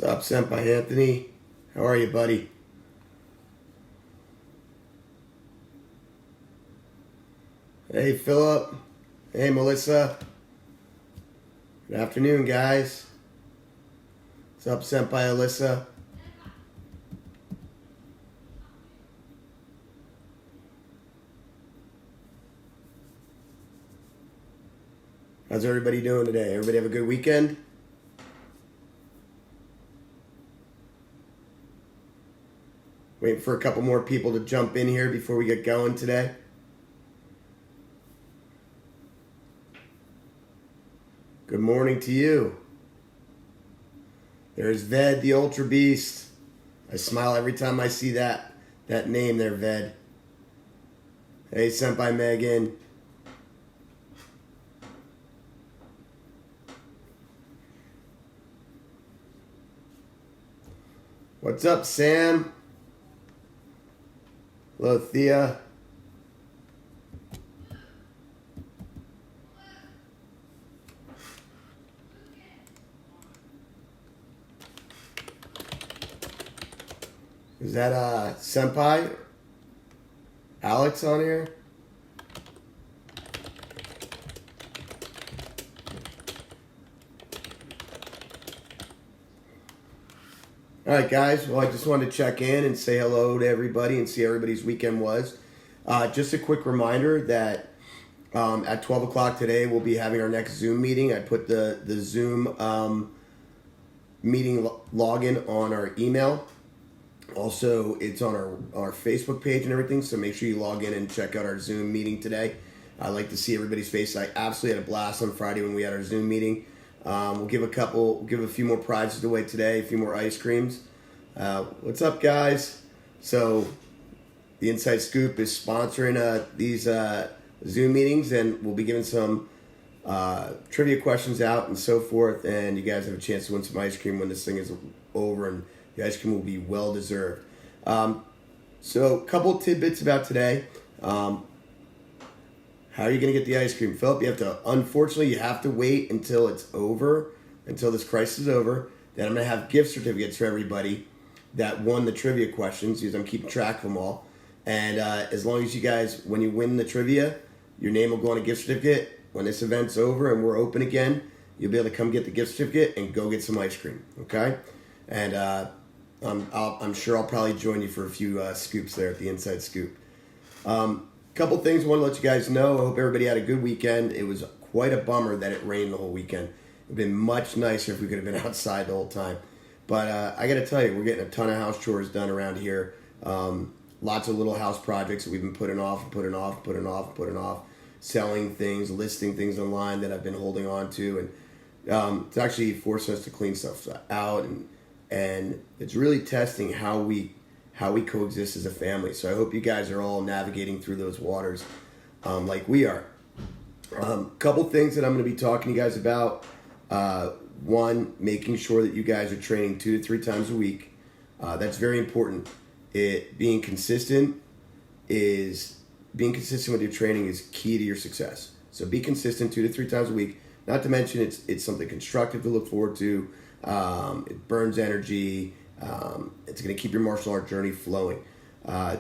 What's up, Senpai Anthony? How are you, buddy? Hey, Philip. Hey, Melissa. Good afternoon, guys. What's up, Senpai Alyssa? How's everybody doing today? Everybody have a good weekend? Waiting for a couple more people to jump in here before we get going today. Good morning to you. There's Ved, the Ultra Beast. I smile every time I see that name there, Ved. Hey, Senpai Megan. What's up, Sam? Hello, Thea. Is that Senpai? Alex on here? All right, guys. Well, I just wanted to check in and say hello to everybody and see how everybody's weekend was. Just a quick reminder that at 12 o'clock today, we'll be having our next Zoom meeting. I put the Zoom meeting login on our email. Also, it's on our Facebook page and everything, so make sure you log in and check out our Zoom meeting today. I like to see everybody's face. I absolutely had a blast on Friday when we had our Zoom meeting. We'll give a few more prizes away today, a few more ice creams. What's up, guys? So, the Inside Scoop is sponsoring these Zoom meetings, and we'll be giving some trivia questions out and so forth, and you guys have a chance to win some ice cream when this thing is over, and the ice cream will be well deserved. So, a couple tidbits about today. How are you going to get the ice cream? Philip, unfortunately, you have to wait until it's over, until this crisis is over. Then I'm going to have gift certificates for everybody that won the trivia questions, because I'm keeping track of them all. And as long as you guys, when you win the trivia, your name will go on a gift certificate. When this event's over and we're open again, you'll be able to come get the gift certificate and go get some ice cream, okay? And I'm sure I'll probably join you for a few scoops there at the Inside Scoop. Couple things I want to let you guys know. I hope everybody had a good weekend. It was quite a bummer that it rained the whole weekend. It would have been much nicer if we could have been outside the whole time. But I got to tell you, we're getting a ton of house chores done around here. Lots of little house projects that we've been putting off, selling things, listing things online that I've been holding on to. And it's actually forced us to clean stuff out. And it's really testing how we coexist as a family. So I hope you guys are all navigating through those waters like we are. Couple things that I'm going to be talking to you guys about. One, making sure that you guys are training 2 to 3 times a week. That's very important. Being consistent with your training is key to your success. So be consistent 2 to 3 times a week. Not to mention it's something constructive to look forward to. It burns energy. It's going to keep your martial art journey flowing. I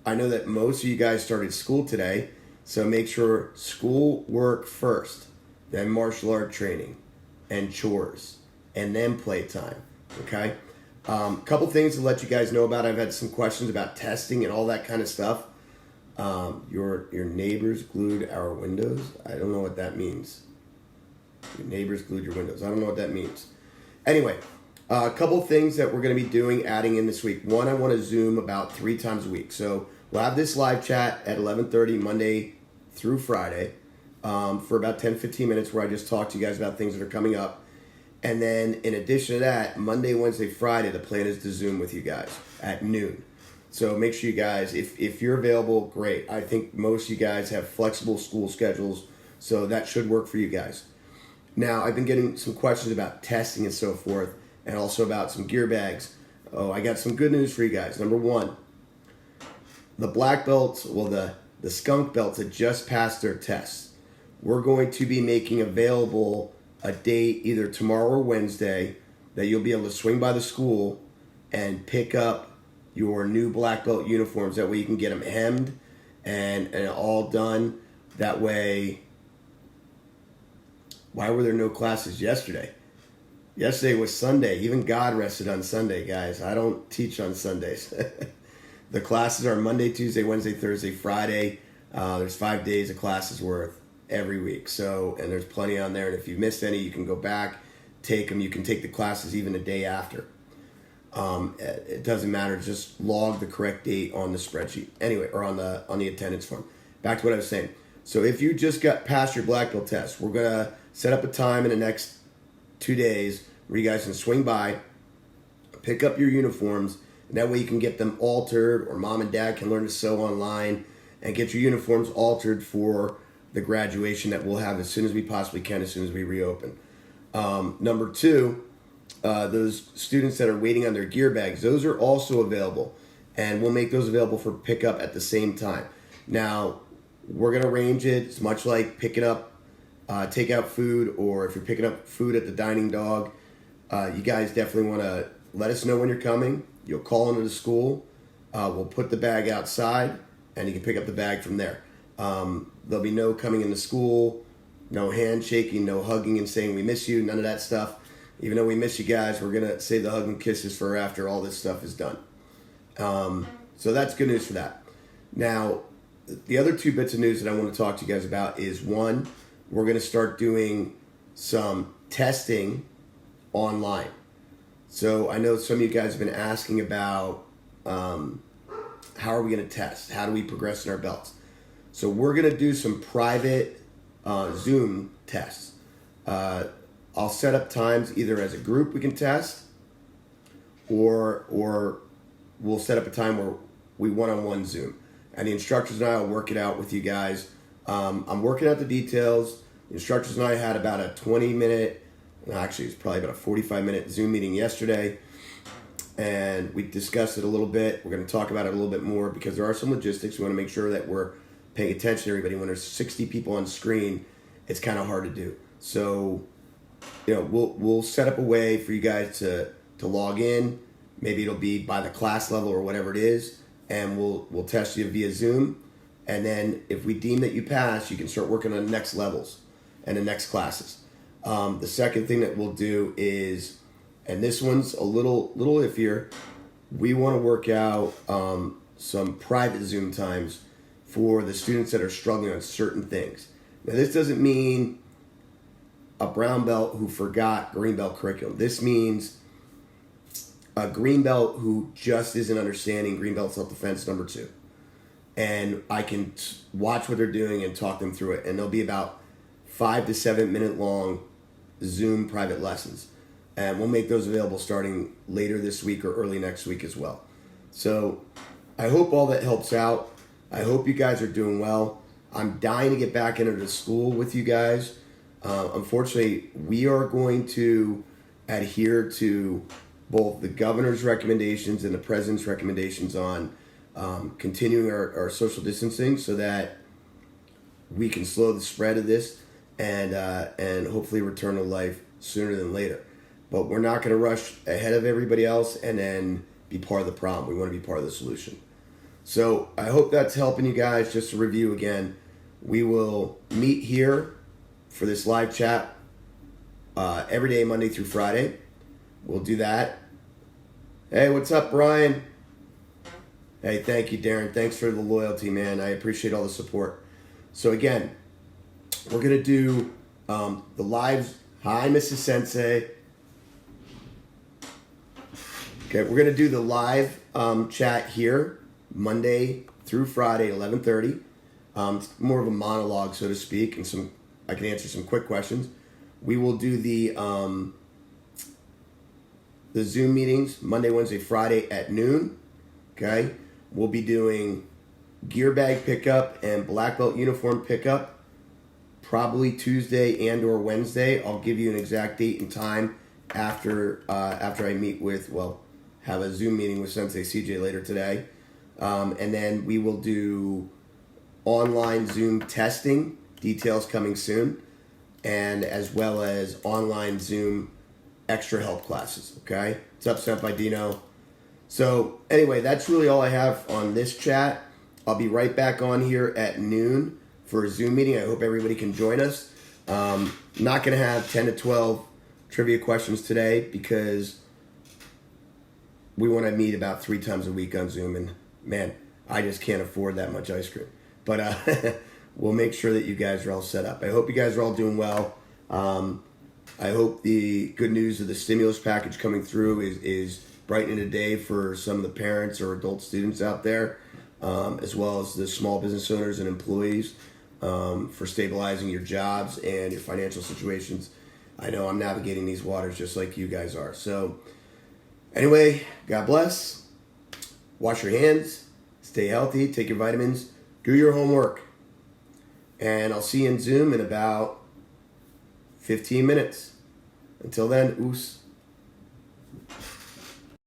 know that most of you guys started school today, so make sure school work first, then martial art training and chores, and then playtime. Okay? Couple things to let you guys know about. I've had some questions about testing and all that kind of stuff. Your neighbors glued our windows. I don't know what that means. Your neighbors glued your windows. I don't know what that means. Anyway. A couple things that we're going to be adding in this week. One, I want to Zoom about 3 times a week. So we'll have this live chat at 11:30 Monday through Friday for about 10-15 minutes where I just talk to you guys about things that are coming up. And then in addition to that, Monday, Wednesday, Friday, the plan is to Zoom with you guys at noon. So make sure you guys, if you're available, great. I think most of you guys have flexible school schedules, so that should work for you guys. Now, I've been getting some questions about testing and so forth, and also about some gear bags. Oh, I got some good news for you guys. Number one, the black belts, the skunk belts that just passed their tests, we're going to be making available a date either tomorrow or Wednesday that you'll be able to swing by the school and pick up your new black belt uniforms. That way you can get them hemmed and all done. That way, why were there no classes yesterday? Yesterday was Sunday. Even God rested on Sunday, guys. I don't teach on Sundays. The classes are Monday, Tuesday, Wednesday, Thursday, Friday. There's 5 days of classes worth every week. So, and there's plenty on there. And if you missed any, you can go back, take them. You can take the classes even a day after. It doesn't matter. Just log the correct date on the spreadsheet. Anyway, or on the attendance form. Back to what I was saying. So if you just got past your black belt test, we're going to set up a time in the next 2 days where you guys can swing by, pick up your uniforms, and that way you can get them altered, or mom and dad can learn to sew online and get your uniforms altered for the graduation that we'll have as soon as we possibly can, as soon as we reopen. Number two, those students that are waiting on their gear bags, those are also available, and we'll make those available for pickup at the same time. Now, we're going to arrange it. It's much like picking up takeout food, or if you're picking up food at the Dining Dog. You guys definitely want to let us know when you're coming. You'll call into the school. We'll put the bag outside, and you can pick up the bag from there. There'll be no coming into school, no handshaking, no hugging and saying we miss you, none of that stuff. Even though we miss you guys, we're going to save the hug and kisses for after all this stuff is done. So that's good news for that. Now, the other 2 bits of news that I want to talk to you guys about is, one, we're going to start doing some testing online. So I know some of you guys have been asking about how are we going to test? How do we progress in our belts? So we're going to do some private Zoom tests. I'll set up times either as a group we can test, or we'll set up a time where we one-on-one Zoom. And the instructors and I will work it out with you guys. I'm working out the details. The instructors and I had about a 20-minute, actually it's probably about a 45-minute Zoom meeting yesterday. And we discussed it a little bit. We're going to talk about it a little bit more because there are some logistics. We want to make sure that we're paying attention to everybody. When there's 60 people on screen, it's kind of hard to do. So, we'll set up a way for you guys to log in. Maybe it'll be by the class level or whatever it is, and we'll test you via Zoom. And then if we deem that you pass, you can start working on the next levels and the next classes. The second thing that we'll do is, and this one's a little iffier, we want to work out some private Zoom times for the students that are struggling on certain things. Now, this doesn't mean a brown belt who forgot green belt curriculum. This means a green belt who just isn't understanding green belt self-defense number 2. And I can watch what they're doing and talk them through it. And they'll be about 5 to 7 minute long Zoom private lessons. And we'll make those available starting later this week or early next week as well. So I hope all that helps out. I hope you guys are doing well. I'm dying to get back into the school with you guys. Unfortunately, we are going to adhere to both the governor's recommendations and the president's recommendations on continuing our social distancing so that we can slow the spread of this and hopefully return to life sooner than later. But we're not going to rush ahead of everybody else and then be part of the problem. We want to be part of the solution. So I hope that's helping you guys. Just to review again, we will meet here for this live chat every day, Monday through Friday. We'll do that. Hey, what's up, Brian? Hey, thank you, Darren. Thanks for the loyalty, man. I appreciate all the support. So again, we're going to do the lives. Hi, Mrs. Sensei. Okay, we're going to do the live chat here Monday through Friday, 11:30. It's more of a monologue, so to speak, and I can answer some quick questions. We will do the Zoom meetings Monday, Wednesday, Friday at noon. Okay, we'll be doing gear bag pickup and black belt uniform pickup probably Tuesday and or Wednesday. I'll give you an exact date and time after I meet with, have a Zoom meeting with Sensei CJ later today. And then we will do online Zoom testing, details coming soon, and as well as online Zoom extra help classes. Okay, it's up sent by Dino. So anyway, that's really all I have on this chat. I'll be right back on here at noon for a Zoom meeting. I hope everybody can join us. Not going to have 10 to 12 trivia questions today because we want to meet about 3 times a week on Zoom. And man, I just can't afford that much ice cream. But we'll make sure that you guys are all set up. I hope you guys are all doing well. I hope the good news of the stimulus package coming through is brightening the day for some of the parents or adult students out there, as well as the small business owners and employees, for stabilizing your jobs and your financial situations. I know I'm navigating these waters just like you guys are. So anyway, God bless. Wash your hands. Stay healthy. Take your vitamins. Do your homework. And I'll see you in Zoom in about 15 minutes. Until then, oos.